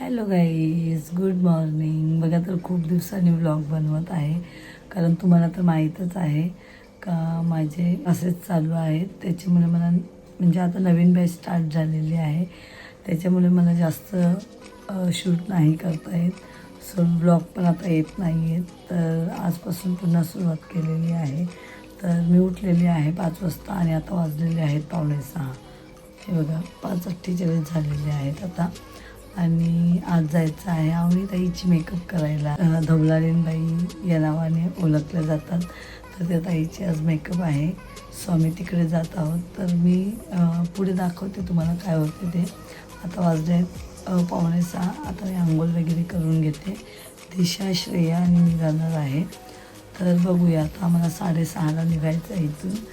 Hello guys, good morning. बघा, तर खूप दिवसांनी व्लॉग बनवत आहे, कारण तुम्हाला तर माहीतच आहे का माझे असेच चालू आहेत. त्याच्यामुळे मला म्हणजे आता नवीन बॅच स्टार्ट झालेली आहे, त्याच्यामुळे मला जास्त शूट नाही करता येत. सो व्लॉग पण आता येत नाही आहेत. तर आजपासून पुन्हा सुरुवात केलेली आहे. तर मी उठलेली आहे 5 वाजता आणि आता वाजलेले आहेत 5:45. हे बघा, 5:48 झालेले आहेत आता. आणि आज जायचं आहे आवनीताईची मेकअप करायला. धवलारीणबाई या नावाने ओळखल्या जातात. तर त्या ताईची आज मेकअप आहे. सो आम्ही तिकडे जात आहोत. तर मी पुढे दाखवते तुम्हाला काय होते ते. आता वाजले 5:45. आता मी आंघोळ वगैरे करून घेते. दिशा, श्रेया आणि मी जाणार आहे. तर बघूया, आता आम्हाला 6:30ला निघायचं आहे इथून.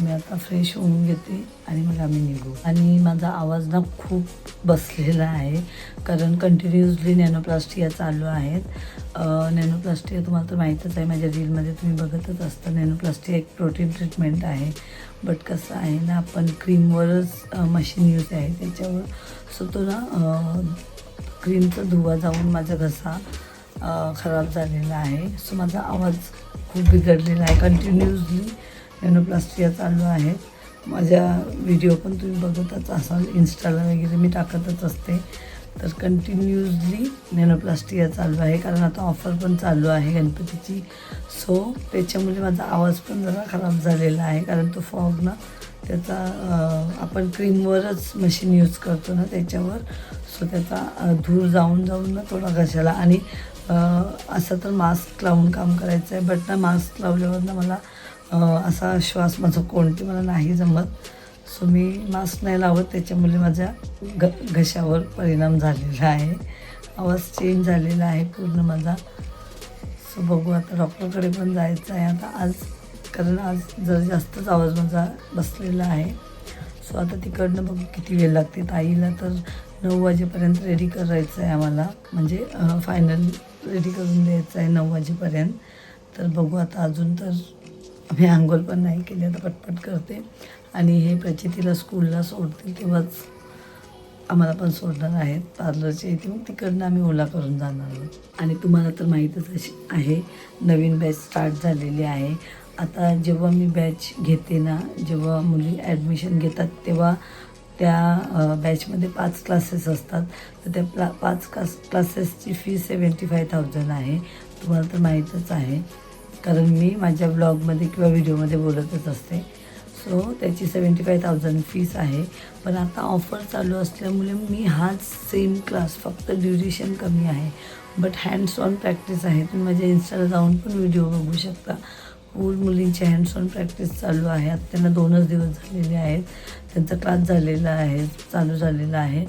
मी आता फ्रेश होऊन घेते आणि मग आम्ही निघू. आणि माझा आवाज ना खूप बसलेला आहे, कारण कंटिन्युअसली नॅनोप्लास्टिया चालू आहेत. नॅनोप्लास्टिया तुम्हाला तर माहीतच आहे, माझ्या रीलमध्ये तुम्ही बघतच असता. नॅनोप्लास्टिया एक प्रोटीन ट्रीटमेंट आहे, बट कसं आहे ना, आपण क्रीमवरच मशीन यूज आहे त्याच्यावर. सो तो ना क्रीमचा धुवा जाऊन माझा घसा खराब झालेला आहे. सो माझा आवाज खूप बिघडलेला आहे. कंटिन्युअसली नॅनोप्लास्टिया चालू आहे. माझ्या व्हिडिओ पण तुम्ही बघतच असाल, इन्स्टाला वगैरे मी टाकतच असते. तर कंटिन्युअसली नॅनोप्लास्टिया चालू आहे, कारण आता ऑफर पण चालू आहे गणपतीची. सो त्याच्यामुळे माझा आवाज पण जरा खराब झालेला आहे, कारण तो फॉग ना त्याचा आपण क्रीमवरच मशीन यूज करतो ना त्याच्यावर. सो त्याचा धूर जाऊन ना थोडा घशाला. आणि असं तर मास्क लावून काम करायचं आहे, बट ना मास्क लावल्यावर ना मला असा श्वास माझा कोणते मला नाही जमत. सो मी मास्क नाही लावत, त्याच्यामुळे माझ्या घशावर परिणाम झालेला आहे. आवाज चेंज झालेला आहे पूर्ण माझा. सो बघू, आता डॉक्टरकडे पण जायचं आहे आता आज, कारण आज जर जास्तच आवाज माझा बसलेला आहे. सो आता तिकडनं बघू किती वेळ लागते. ताईला तर 9 वाजेपर्यंत रेडी करायचं आहे आम्हाला, म्हणजे फायनल रेडी करून द्यायचं आहे 9 वाजेपर्यंत. तर बघू आता, अजून तर मी आंघोळ पण नाही केली, आता पटपट करते. आणि हे प्रचितीला स्कूलला सोडतील तेव्हाच आम्हाला पण सोडणार आहेत पार्लरच्या इथे. मग तिकडनं आम्ही ओला करून जाणार आहोत. आणि तुम्हाला तर माहीतच आहे, नवीन बॅच स्टार्ट झालेली आहे. आता जेव्हा मी बॅच घेते ना, जेव्हा मुली ॲडमिशन घेतात, तेव्हा त्या बॅचमध्ये 5 क्लासेस असतात. तर त्या 5 क्लासेसची फी 75,000 आहे. तुम्हाला तर माहीतच आहे, कारण मी माझ्या ब्लॉगमध्ये किंवा व्हिडिओमध्ये बोलतच असते. सो त्याची 75,000 फीस आहे. पण आता ऑफर चालू असल्यामुळे मी हाच सेम क्लास, फक्त ड्युरेशन कमी आहे, बट हँड्स ऑन प्रॅक्टिस आहे. तुम्ही माझ्या इन्स्टाला जाऊन पण व्हिडिओ बघू शकता. फुल मुलींची हँड्स ऑन प्रॅक्टिस चालू आहे. आता त्यांना 2च दिवस झालेले आहेत, त्यांचा क्लास झालेला आहे, चालू झालेला आहे.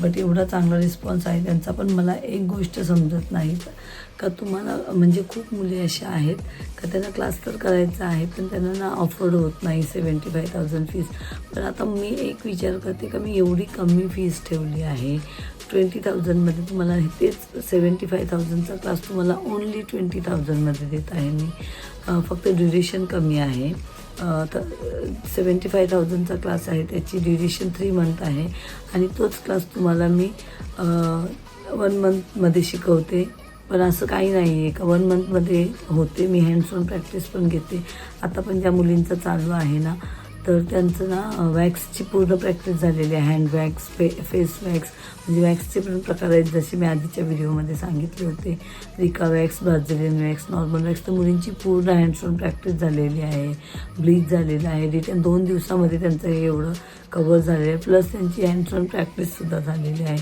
बट एवढा चांगला रिस्पॉन्स आहे त्यांचा. पण मला एक गोष्ट समजत नाही का, तुम्हाला म्हणजे खूप मुली अशा आहेत का त्यांना क्लास तर करायचा आहे, पण त्यांना ना अफोर्ड होत नाही 75,000 फीस. पण आता मी एक विचार करते का, मी एवढी कमी फीस ठेवली आहे 20,000मध्ये. तुम्हाला तेच 75,000चा क्लास तुम्हाला ओन्ली 20,000मध्ये देत आहे मी. फक्त ड्युरेशन कमी आहे. तर 75,000चा क्लास आहे, त्याची ड्युरेशन 3 मंथ आहे. आणि तोच क्लास तुम्हाला मी 1 मंथमध्ये शिकवते. पण असं काही नाही आहे का 1 मंथमध्ये होते. मी हँड्स ऑन प्रॅक्टिस पण घेते. आता पण ज्या मुलींचं चालू आहे ना, तर त्यांचं ना वॅक्सची पूर्ण प्रॅक्टिस झालेली आहे. हँड वॅक्स, फेस वॅक्स, म्हणजे वॅक्सचे पण प्रकार आहेत, जसे मी आधीच्या व्हिडिओमध्ये सांगितले होते. रिका wax, Brazilian wax, normal wax. तर मुलींची पूर्ण हँड्स ऑन प्रॅक्टिस झालेली आहे. ब्लीच झालेलं आहे. रिटर्न 2 दिवसामध्ये त्यांचं हे एवढं कव्हर झालेलं आहे. प्लस त्यांची हँड्स ऑन प्रॅक्टिससुद्धा झालेली आहे.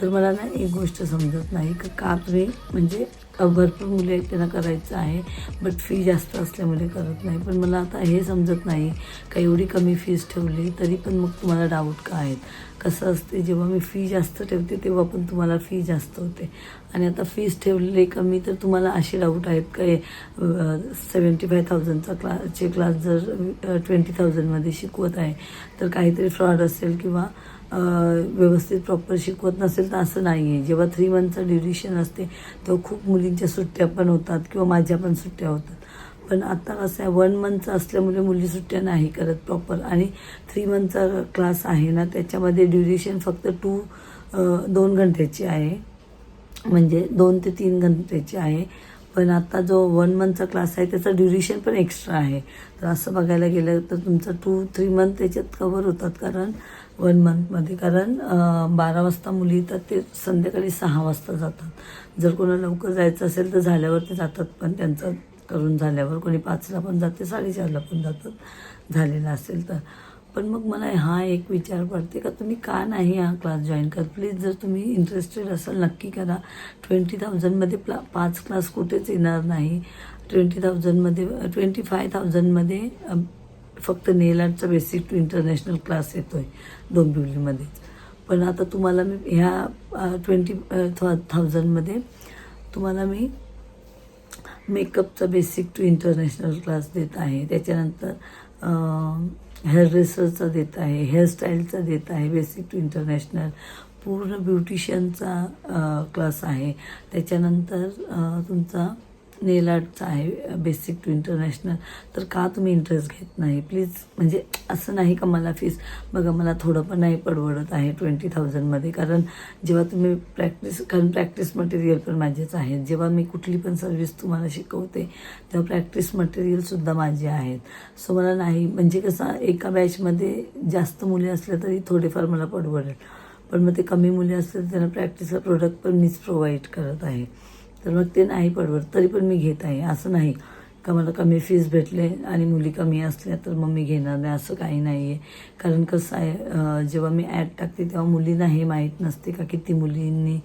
तर मला ना एक गोष्ट समजत नाही का तुम्ही म्हणजे भरपूर मुले आहेत त्यांना करायचं आहे, बट फी जास्त असल्यामुळे करत नाही. पण मला आता हे समजत नाही का एवढी कमी फीस ठेवली तरी पण मग तुम्हाला डाऊट का आहेत. कसं असते, जेव्हा मी फी जास्त ठेवते तेव्हा पण तुम्हाला फी जास्त होते. आणि आता फीस ठेवलेली कमी, तर तुम्हाला असे डाऊट आहेत का 75,000चा क्लास जर 20,000मध्ये शिकवत आहे तर काहीतरी फ्रॉड असेल किंवा व्यवस्थित प्रॉपर शिकवत नसेल. तर असं नाही आहे. जेव्हा 3 मंथचं ड्युरेशन असते तेव्हा खूप मुलींच्या सुट्ट्या पण होतात किंवा माझ्या पण सुट्ट्या होतात. पण आता कसं आहे, 1 मंथचं असल्यामुळे मुली सुट्ट्या नाही करत प्रॉपर. आणि 3 मंथचा क्लास आहे ना, त्याच्यामध्ये ड्युरेशन फक्त 2 घंट्याची आहे. म्हणजे 2 ते 3 घंटेची आहे. पण आता जो 1 मंथचा क्लास आहे त्याचा ड्युरेशन पण एक्स्ट्रा आहे. तर असं बघायला गेलं तर तुमचं 2-3 मंथ त्याच्यात कवर होतात, कारण 1 मंथमध्ये. कारण 12 वाजता मुली येतात, ते संध्याकाळी 6 वाजता जातात. जर कोणाला लवकर जायचं असेल तर झाल्यावर ते जातात, पण त्यांचं करून झाल्यावर कोणी 5ला पण जाते, 4:30ला पण जातात झालेलं असेल तर. पण मग मला हा एक विचार पडते का तुम्ही का नाही हा क्लास जॉईन करत. प्लीज जर तुम्ही इंटरेस्टेड असाल नक्की करा. 20,000मध्ये 5 क्लास कुठेच येणार नाही. 20,000मध्ये 25,000मध्ये फक्त नेल आर्टचा बेसिक टू इंटरनॅशनल क्लास येतो आहे डोंबिवलीमध्येच. पण आता तुम्हाला मी ह्या 20,000मध्ये तुम्हाला मी मेकअपचा बेसिक टू इंटरनॅशनल क्लास देत आहे. त्याच्यानंतर हेअर ड्रेसरचा देत आहे, हेअरस्टाईलचा देत आहे बेसिक टू इंटरनॅशनल, पूर्ण ब्युटिशियनचा क्लास आहे. त्याच्यानंतर तुमचा नेल आर्टचा आहे बेसिक टू इंटरनॅशनल. तर का तुम्ही इंटरेस्ट घेत नाही प्लीज. म्हणजे असं नाही का मला फीस बघा, मला थोडं पण नाही परवडत आहे 20,000मध्ये. कारण जेव्हा तुम्ही कारण प्रॅक्टिस मटेरियल पण माझेच आहेत. जेव्हा मी कुठली पण सर्विस तुम्हाला शिकवते तेव्हा प्रॅक्टिस मटेरियलसुद्धा माझे आहेत. सो मला नाही, म्हणजे कसं एका बॅचमध्ये जास्त मुली असल्या तरी थोडेफार मला परवडेल, पण मग ते कमी मुली असल्या तर त्यांना प्रॅक्टिसला प्रोडक्ट पण मीच प्रोव्हाइड करत आहे. तर मग ते नाही परवडत, तरी पण मी घेत आहे. असं नाही का मला कमी फीस भेटले आणि मुली कमी असल्या तर मग मी घेणार नाही, असं काही नाही आहे. कारण कसं आहे, जेव्हा मी ॲड टाकते तेव्हा मुलींना हे माहीत नसते का किती मुलींनी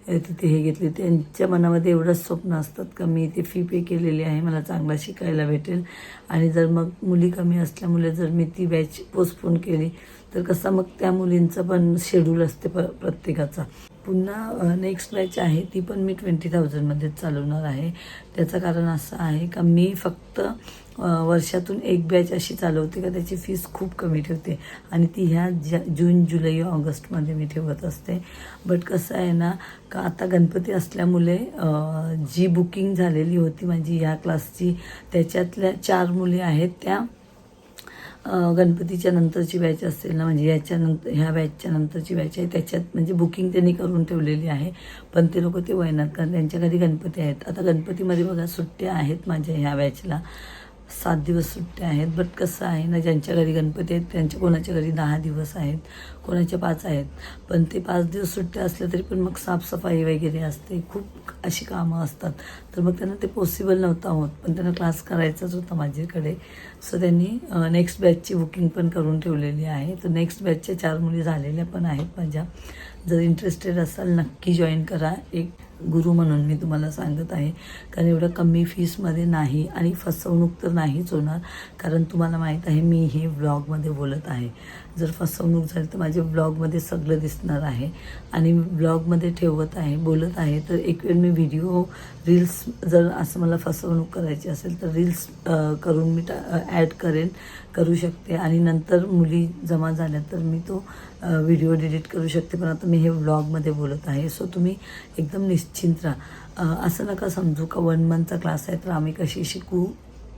तिथे हे घेतले. त्यांच्या मनामध्ये एवढंच स्वप्न असतात का मी इथे फी पे केलेली आहे, मला चांगला शिकायला भेटेल. आणि जर मग मुली कमी असल्यामुळे जर मी ती बॅच पोस्टपोन केली तर कसं मग त्या मुलींचं पण शेड्यूल असते प्रत्येकाचा. पुन्हा नेक्स्ट बॅच आहे ती पण मी 20,000मध्येच चालवणार आहे. त्याचं कारण असं आहे का मी फक्त वर्षातून एक बॅच अशी चालवते का त्याची फीस खूप कमी ठेवते, आणि ती ह्या जून, जुलै, ऑगस्टमध्ये मी ठेवत असते. बट कसं आहे ना का आता गणपती असल्यामुळे जी बुकिंग झालेली होती माझी ह्या क्लासची त्याच्यातल्या 4 मुली आहेत त्या गणपतीच्या नंतरची बॅच असेल ना, म्हणजे ह्या बॅचच्या नंतरची बॅच आहे त्याच्यात म्हणजे बुकिंग त्यांनी करून ठेवलेली आहे. पण ते लोक ते वयनात, कारण त्यांच्या घरी गणपती आहेत. आता गणपतीमध्ये बघा सुट्ट्या आहेत माझ्या ह्या बॅचला, 7 दिवस सुट्ट्या आहेत. बट कसं आहे ना, ज्यांच्या घरी गणपती आहेत त्यांच्या कोणाच्या घरी 10 दिवस आहेत, कोणाच्या 5 आहेत. पण ते 5 दिवस सुट्ट्या असल्या तरी पण मग साफसफाई वगैरे असते, खूप अशी कामं असतात. तर मग त्यांना ते पॉसिबल नव्हतं होत, पण त्यांना क्लास करायचाच होता माझ्याकडे. सो त्यांनी नेक्स्ट बॅचची बुकिंग पण करून ठेवलेली आहे. तर नेक्स्ट बॅचच्या 4 मुली झालेल्या पण आहेत माझ्या. जर इंटरेस्टेड असाल नक्की जॉईन करा. एक गुरु म्हणून मी तुम्हाला सांगत आहे, कारण एवढं कमी फीसमध्ये नाही आणि फसवणूक तर नाहीच होणार. कारण तुम्हाला माहीत आहे मी हे व्लॉगमध्ये बोलत आहे. जर फसवणूक झाली तर माझ्या व्लॉगमध्ये सगळं दिसणार आहे आणि व्लॉगमध्ये ठेवत आहे, बोलत आहे. तर एक वेळ मी व्हिडिओ रील्स जर असं मला फसवणूक करायची असेल तर रील्स करून मी ॲड करू शकते, आणि नंतर मुली जमा झाल्या तर मी तो व्हिडिओ डिलीट करू शकते. पण आता मी हे व्लॉगमध्ये बोलत आहे. सो तुम्ही एकदम निश्चिंत राहा. असं नका समजू का 1 मंथचा क्लास आहे तर आम्ही कशी शिकू,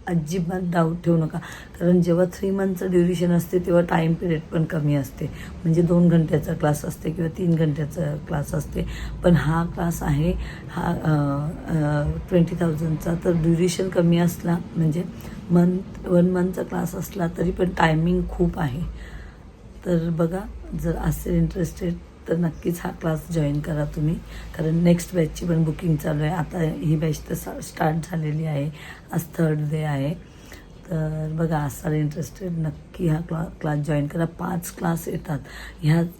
अजिबात डाऊट ठेवू नका. कारण जेव्हा 3 मंथचं ड्युरेशन असते तेव्हा टाईम पिरियड पण कमी असते, म्हणजे 2 घंट्याचा क्लास असते किंवा 3 घंट्याचा क्लास असते. पण हा क्लास आहे हा 20,000चा, तर ड्युरेशन कमी असला म्हणजे 1 मंथचा क्लास असला तरी पण टायमिंग खूप आहे. तर बघा, जर असेल इंटरेस्टेड तर नक्कीच हा क्लास जॉईन करा तुम्ही. कारण नेक्स्ट बॅचची पण बुकिंग चालू आहे. आता ही बॅच तर स्टार्ट झालेली आहे, आज 3rd डे आहे. तर बघा, असाल इंटरेस्टेड नक्की हा क्लास जॉईन करा. 5 क्लास येतात.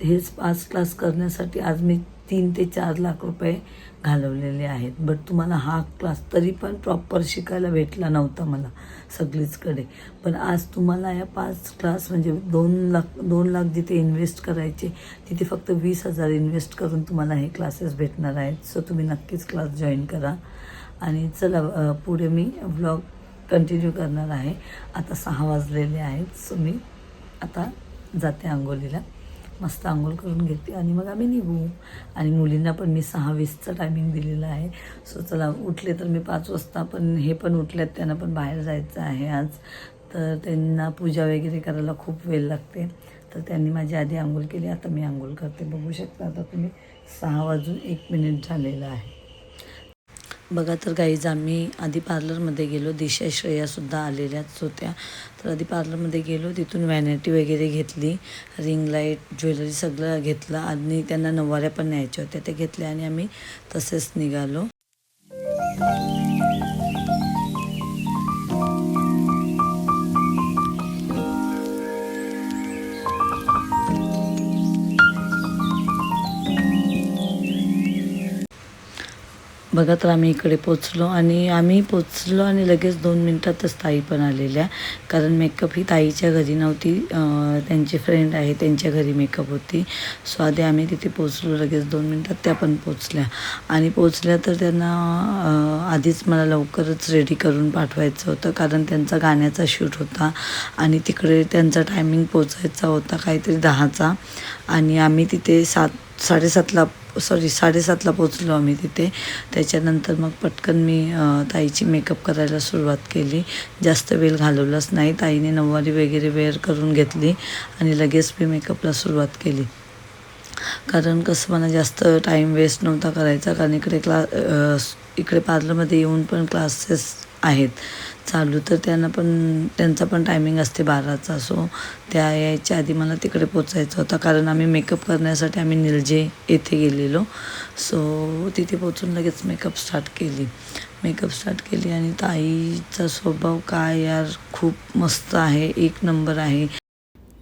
हेच 5 क्लास करण्यासाठी आज मी 3 ते 4 लाख रुपये घालवलेले आहेत. बट तुम्हाला हा क्लास तरी पण प्रॉपर शिकायला भेटला नव्हता मला सगळीचकडे. पण आज तुम्हाला या 5 क्लास म्हणजे 2 लाख जिथे इन्व्हेस्ट करायचे तिथे फक्त 20,000 इन्व्हेस्ट करून तुम्हाला हे क्लासेस भेटणार आहेत. सो तुम्ही नक्कीच क्लास जॉईन करा. आणि चला पुढे मी व्लॉग कंटिन्यू करणार आहे. आता 6 वाजलेले आहेत. सो मी आता जाते अंघोलीला, मस्त आंघोळ करून घेते आणि मग आम्ही निघू. आणि मुलींना पण मी 6:20चा टायमिंग दिलेला आहे. सो चला, उठले तर मी 5 वाजता, पण हे पण उठल्यात, त्यांना पण बाहेर जायचं आहे आज. तर त्यांना पूजा वगैरे करायला खूप वेळ लागते. तर त्यांनी माझी आधी आंघोळ केली, आता मी आंघोळ करते. बघू शकता आता तुम्ही 6:01 झालेलं आहे. बघा तर गाईज, आम्ही आधी पार्लरमध्ये गेलो. दिशा श्रेयासुद्धा आलेल्याच होत्या. तर आधी पार्लरमध्ये गेलो, तिथून व्हॅनिटी वगैरे घेतली, रिंग लाईट, ज्वेलरी सगळं घेतलं आणि त्यांना नऊवाऱ्या पण न्यायच्या होत्या, त्या घेतल्या आणि आम्ही तसेच निघालो. बघा तर आम्ही इकडे पोचलो आणि लगेच 2 मिनटातच ताई पण आलेल्या, कारण मेकअप ही ताईच्या घरी नव्हती, त्यांची फ्रेंड आहे त्यांच्या घरी मेकअप होती. सो आधी आम्ही तिथे पोचलो, लगेच 2 मिनटात त्या पण पोचल्या. आणि पोचल्या तर त्यांना आधीच मला लवकरच रेडी करून पाठवायचं होतं, कारण त्यांचा गाण्याचा शूट होता आणि तिकडे त्यांचा टायमिंग पोचायचा होता काहीतरी 10चा. आणि आम्ही तिथे 7:30ला पोचलो आम्ही तिथे. त्याच्यानंतर मग पटकन मी ताईची मेकअप करायला सुरुवात केली. जास्त वेळ घालवलाच नाही. ताईने नऊवारी वगैरे वेअर करून घेतली आणि लगेच मी मेकअपला सुरुवात केली, कारण कसं मला जास्त टाईम वेस्ट नव्हता करायचा, कारण इकडे पार्लरमध्ये येऊन पण क्लासेस आहेत चालू, तर त्यांचा पण टायमिंग असते 12चा. सो त्या यायच्या आधी मला तिकडे पोचायचं होतं, कारण आम्ही मेकअप करण्यासाठी आम्ही निलजे येथे गेलेलो. सो तिथे पोचून लगेच मेकअप स्टार्ट केली आणि ताईचा स्वभाव काय यार, खूप मस्त आहे, एक नंबर आहे.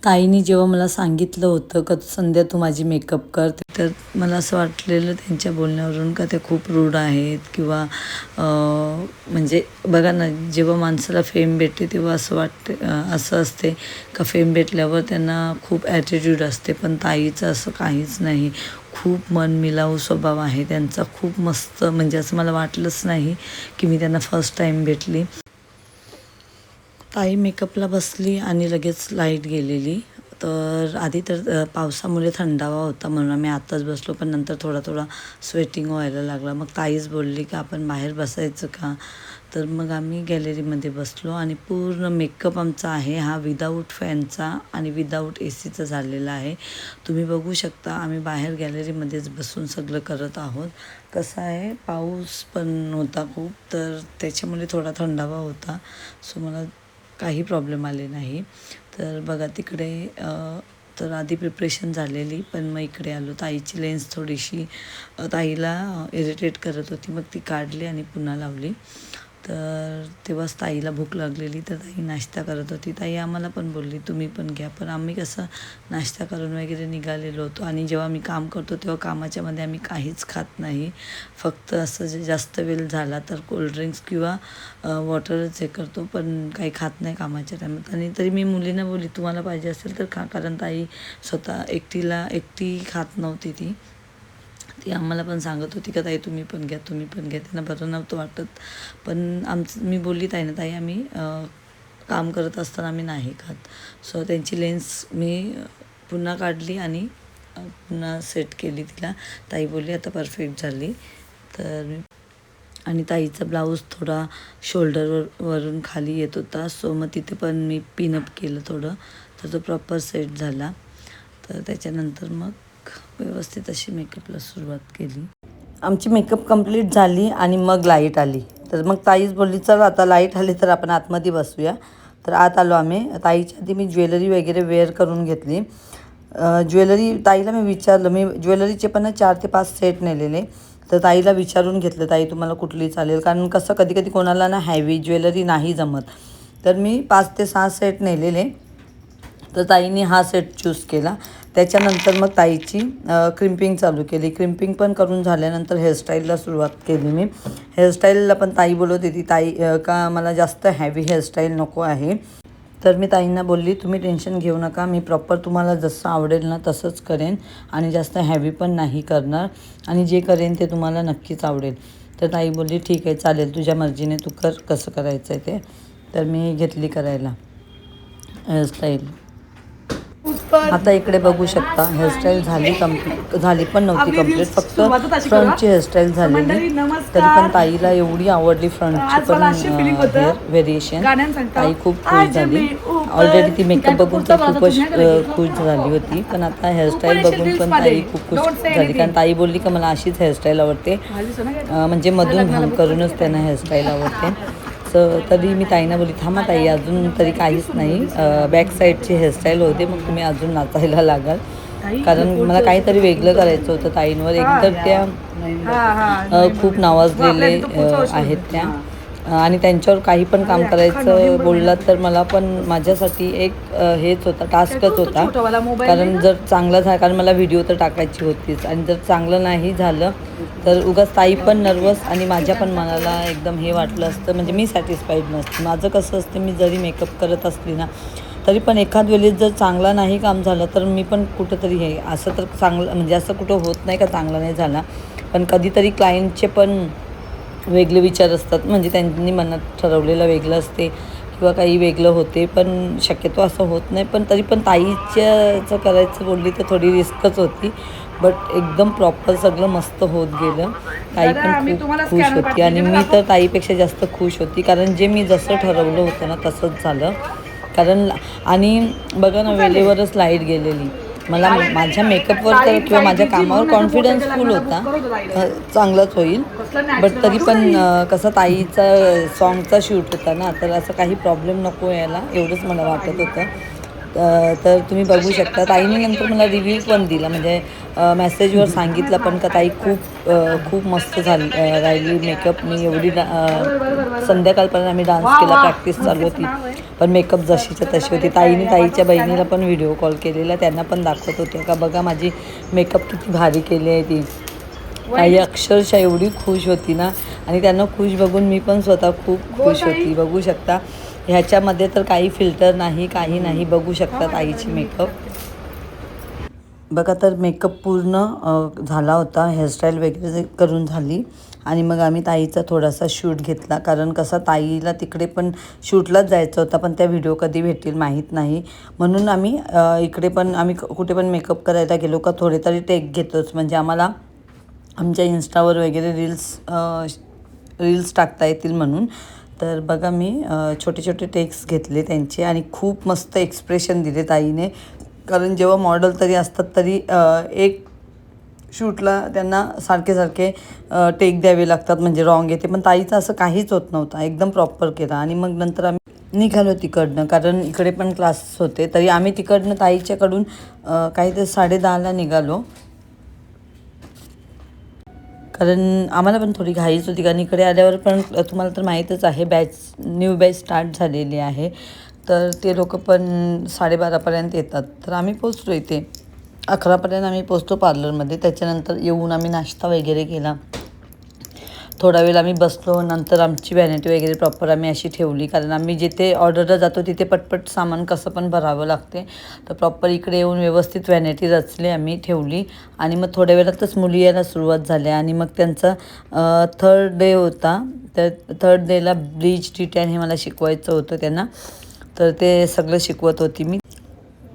ताईने जेव्हा मला सांगितलं होतं का संध्या तू माझी मेकअप कर, तर मला असं वाटलेलं त्यांच्या बोलण्यावरून का ते खूप रूड आहेत किंवा म्हणजे बघा ना, जेव्हा माणसाला फेम भेटते तेव्हा असं असते का फेम भेटल्यावर त्यांना खूप ॲटिट्यूड असते, पण ताईचं असं काहीच नाही. खूप मनमिलाऊ स्वभाव आहे त्यांचा, खूप मस्त. म्हणजे असं मला वाटलंच नाही की मी त्यांना फर्स्ट टाईम भेटली. ताई मेकअपला बसली आणि लगेच लाईट गेलेली. तर आधी तर पावसामुळे थंडावा होता म्हणून आम्ही आत्ताच बसलो, पण नंतर थोडा स्वेटिंग व्हायला लागला. मग ताईच बोलली की आपण बाहेर बसायचं का, तर मग आम्ही गॅलरीमध्ये बसलो. आणि पूर्ण मेकअप आमचा आहे हा विदाऊट फॅनचा आणि विदाऊट एसीचा झालेला आहे. तुम्ही बघू शकता, आम्ही बाहेर गॅलरीमध्येच बसून सगळं करत आहोत. कसं आहे, पाऊस पण होता खूप, तर त्याच्यामुळे थोडा थंडावा होता. सो मला काही प्रॉब्लेम आले नाही. तर बघा तिकडे तर आधी प्रिपरेशन झालेली, पण मग इकडे आलो. ताईची लेन्स थोडीशी ताईला इरिटेट करत होती, मग ती काढली आणि पुन्हा लावली. तर तेव्हाच ताईला भूक लागलेली, तर ताई नाश्ता करत होती. ताई आम्हाला पण बोलली तुम्ही पण घ्या, पण आम्ही कसं नाश्ता करून वगैरे निघालेलो होतो. आणि जेव्हा आम्ही काम करतो तेव्हा कामाच्यामध्ये आम्ही काहीच खात नाही, फक्त असं जे जास्त वेळ झाला तर कोल्ड्रिंक्स किंवा वॉटरच हे करतो, पण काही खात नाही कामाच्या टायमात. आणि तरी मी मुलींना बोलली तुम्हाला पाहिजे असेल तर खा, कारण ताई स्वतः एकटी खात नव्हती. ती आम्हाला पण सांगत होती का ताई तुम्ही पण घ्या. त्यांना बरं नव्हतं वाटत, पण मी बोलली ताई आम्ही काम करत असताना आम्ही नाही खात. सो त्यांची लेन्स मी पुन्हा काढली आणि पुन्हा सेट केली तिला. ताई बोलली आता परफेक्ट झाली. तर आणि ताईचा ब्लाऊज थोडा वरून खाली येत होता, सो मग तिथे पण मी पिनअप केलं थोडं, तर तो प्रॉपर सेट झाला. तर त्याच्यानंतर मग व्यवस्थित अशी मेकअपला सुरुवात केली. आमची मेकअप कंप्लीट झाली आणि मग लाईट आली. तर मग ताईच बोलली चल आता लाईट आली तर आपण आतमध्ये बसूया. तर आत आलो आम्ही. ताईच्या आधी मी ज्वेलरी वगैरे वेअर करून घेतली. ज्वेलरी ताईला मी विचारलं, मी ज्वेलरीचे पण 4 ते 5 सेट नेलेले. तर ताईला विचारून घेतलं ताई तुम्हाला कुठली चालेल, कारण कसं कधी कोणाला ना हॅवी ज्वेलरी नाही जमत. तर मी 5 ते 6 सेट नेलेले. तर ताईने हा सेट चूज केला. त्याच्यानंतर मग ताईची क्रिम्पिंग चालू केली. क्रिम्पिंग पण करून झाल्यानंतर हेअरस्टाईलला सुरुवात केली मी. हेअरस्टाईलला पण ताई बोलत होती ताई का मला जास्त हॅवी हेअरस्टाईल नको आहे. तर मी ताईंना बोलली तुम्ही टेन्शन घेऊ नका, मी प्रॉपर तुम्हाला जसं आवडेल ना तसंच करेन आणि जास्त हॅवी पण नाही करणार आणि जे करेन ते तुम्हाला नक्कीच आवडेल. तर ताई बोलली ठीक आहे चालेल, तुझ्या मर्जीने तू कर कसं करायचं आहे ते. तर मी घेतली करायला हेअरस्टाईल. आता इकडे बघू शकता हेअरस्टाईल झाली पण नव्हती कंप्लीट, फक्त फ्रंटची हेअरस्टाईल झालेली. तरी पण ताईला एवढी आवडली फ्रंटची पण हेअर व्हेरिएशन. ताई खूप खुश झाली. ऑलरेडी ती मेकअप बघून तर खूपच खुश झाली होती, पण आता हेअरस्टाईल बघून पण ताई खूप खुश झाली. कारण ताई बोलली की मला अशीच हेअरस्टाईल आवडते, म्हणजे मधून भांग करूनच त्यांना हेअरस्टाईल आवडते. तरी मी ताईंना बोलली थांबा ताई अजून तरी काहीच नाही, बॅक साईडची हेअरस्टाईल होते, मग तुम्ही अजून नाचायला लागाल. कारण मला काहीतरी वेगळं करायचं होतं ताईंवर. एकतर त्या खूप नावाजलेले आहेत त्या, आणि त्यांच्यावर काही पण काम करायचं बोललात तर मला पण माझ्यासाठी एक हेच होता, टास्कच होता. कारण जर चांगलं झालं, कारण मला व्हिडिओ तर टाकायची होतीच, आणि जर चांगलं नाही झालं तर उगाच ताई पण नर्वस आणि माझ्या पण मनाला एकदम हे वाटलं असतं, म्हणजे मी सॅटिस्फाईड नसते. माझं कसं असतं, मी जरी मेकअप करत असली ना तरी पण एखाद वेळेस जर चांगला नाही काम झालं तर मी पण कुठंतरी हे असं तर चांगलं, म्हणजे असं कुठं होत नाही का चांगला नाही झाला, पण कधीतरी क्लायंटचे पण वेगळे विचार असतात, म्हणजे त्यांनी मनात ठरवलेलं वेगळं असते किंवा काही वेगळं होते, पण शक्यतो असं होत नाही. पण तरी पण ताईचं करायचं बोलली तर थोडी रिस्कच होती, बट एकदम प्रॉपर सगळं मस्त होत गेलं. ताई पण खूप खुश होती आणि मी तर ताईपेक्षा जास्त खुश होती, कारण जे मी जसं ठरवलं होतं ना तसंच झालं. कारण आणि बघा ना वेळेवरच लाईट गेलेली. मला माझ्या मेकअपवर तर किंवा माझ्या कामावर कॉन्फिडन्स फुल होता, चांगलंच होईल. बट तरी पण कसं ताईचा सॉन्गचा शूट होता ना, तर असं काही प्रॉब्लेम नको यायला एवढंच मला वाटत होतं. तर तुम्ही बघू शकता ताईने नंतर मला रिव्ह्यू पण दिला, म्हणजे मेसेजवर सांगितलं पण का ताई खूप मस्त राहिली मेकअप. मी एवढी संध्याकाळपर्यंत आम्ही डान्स केला, प्रॅक्टिस चालू होती, पण मेकअप जशीच्या तशी होती. ताईने ताईच्या बहिणीला पण व्हिडिओ कॉल केलेला, त्यांना पण दाखवत होते का बघा माझी मेकअप किती भारी केली आहे ती. ताई अक्षरशः एवढी खुश होती ना, आणि त्यांना खुश बघून मी पण स्वतः खूप खुश होती. बघू शकता ह्याच्यामध्ये तर काही फिल्टर नाही, काही नाही. बघू शकता ताईची मेकअप बघा. तर मेकअप पूर्ण झाला होता, हेअरस्टाईल वगैरे करून झाली, आणि मग आम्ही ताईचा थोडासा शूट घेतला. कारण कसं ताईला तिकडे पण शूटलाच जायचं होतं, पण त्या व्हिडिओ कधी भेटतील माहीत नाही, म्हणून आम्ही इकडे पण आम्ही कुठे पण मेकअप करायला गेलो का थोडे तरी टेक घेतोच, म्हणजे आम्हाला आमच्या इन्स्टावर वगैरे रील्स टाकता येतील म्हणून. तर बघा मी छोटे छोटे टेक्स घेतले त्यांचे, आणि खूप मस्त एक्सप्रेशन दिले ताईने. कारण जेव्हा मॉडेल तरी असतात तरी एक शूटला त्यांना सारखे टेक द्यावे लागतात, म्हणजे रॉंग येते, पण ताईचं असं काहीच होत नव्हतं, एकदम प्रॉपर केला. आणि मग नंतर आम्ही निघालो तिकडनं, कारण इकडे पण क्लासेस होते. तरी आम्ही तिकडनं ताईच्याकडून काहीतरी 10:30ला निघालो, कारण आम्हाला पण थोडी घाईच होती. कारण इकडे आल्यावर पण तुम्हाला तर माहीतच आहे न्यू बॅच स्टार्ट झालेली आहे, तर ते लोक पण 12:30पर्यंत येतात. तर आम्ही पोचलो इथे 11पर्यंत आम्ही पोचतो पार्लरमध्ये. त्याच्यानंतर येऊन आम्ही नाश्ता वगैरे केला, थोडा वेळ आम्ही बसलो. नंतर आमची व्हॅनिटी वगैरे प्रॉपर आम्ही अशी ठेवली, कारण आम्ही जिथे ऑर्डरला जातो तिथे पटपट सामान कसं पण भरावं लागते, तर प्रॉपर इकडे येऊन व्यवस्थित व्हॅनिटी रचली आम्ही, ठेवली. आणि मग थोड्या वेळातच मुली यायला सुरुवात झाली, आणि मग त्यांचा 3rd डे होता. तर 3rd डेला ब्लीच डिटॅन हे मला शिकवायचं होतं त्यांना, तर ते सगळं शिकवत होती मी.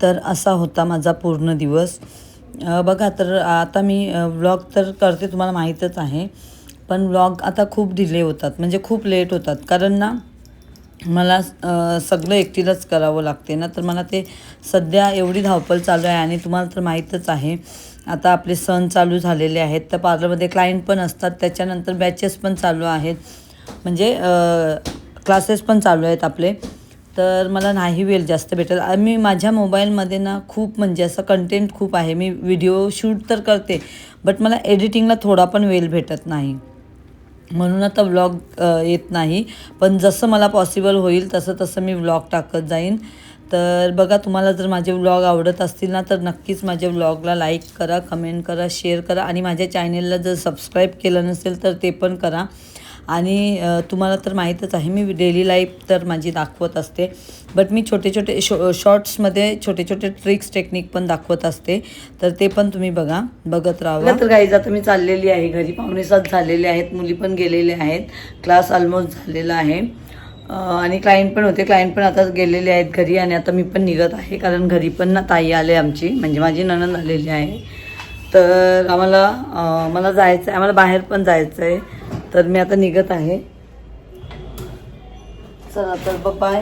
तर असा होता माझा पूर्ण दिवस. बघा, तर आता मी व्लॉग तर करते, तुम्हाला माहीतच आहे, पण व्लॉग आता खूप डिले होतात, म्हणजे खूप लेट होतात. कारण ना मला सगळं एकटीलाच करावं लागते ना, तर मला ते सध्या एवढी धावपळ चालू आहे. आणि तुम्हाला तर माहीतच आहे आता आपले सण चालू झालेले आहेत, तर पार्लरमध्ये क्लायंट पण असतात, त्याच्यानंतर बॅचेस पण चालू आहेत, म्हणजे क्लासेस पण चालू आहेत आपले. तर मला नाही वेळ जास्त भेटत. मी माझ्या मोबाईलमध्ये ना खूप, म्हणजे असं कंटेंट खूप आहे, मी व्हिडिओ शूट तर करते, बट मला एडिटिंगला थोडा पण वेळ भेटत नाही, म्हणून आता व्लॉग येत नाही. पण जसं मला पॉसिबल होईल तसं मी व्लॉग टाकत जाईन. तर बघा, तुम्हाला जर माझे व्लॉग आवडत असतील ना, तर नक्कीच माझ्या व्लॉगला लाईक करा, कमेंट करा, शेअर करा, आणि माझ्या चॅनेलला जर सबस्क्राईब केलं नसेल तर ते पण करा. आणि तुम्हाला तर माहीतच आहे मी डेली लाईफ तर माझी दाखवत असते, बट मी छोटे छोटे शॉर्ट्समध्ये छोटे छोटे ट्रिक्स टेक्निक पण दाखवत असते, तर ते पण तुम्ही बघत राहा. तर गाईज आता मी चाललेली आहे घरी, 6:45 झालेले आहेत, मुली पण गेलेले आहेत, क्लास ऑलमोस्ट झालेला आहे. आणि क्लायंट पण होते. क्लायंट पण आता गेलेले आहेत घरी आणि आता मी पण निघत आहे, कारण घरी पण ना ताई आले आमची, म्हणजे माझी नणंद आलेली आहे. तर मला जायचं आहे, आम्हाला बाहेर पण जायचं आहे. तर मी आता निघत आहे. चला तर बाय.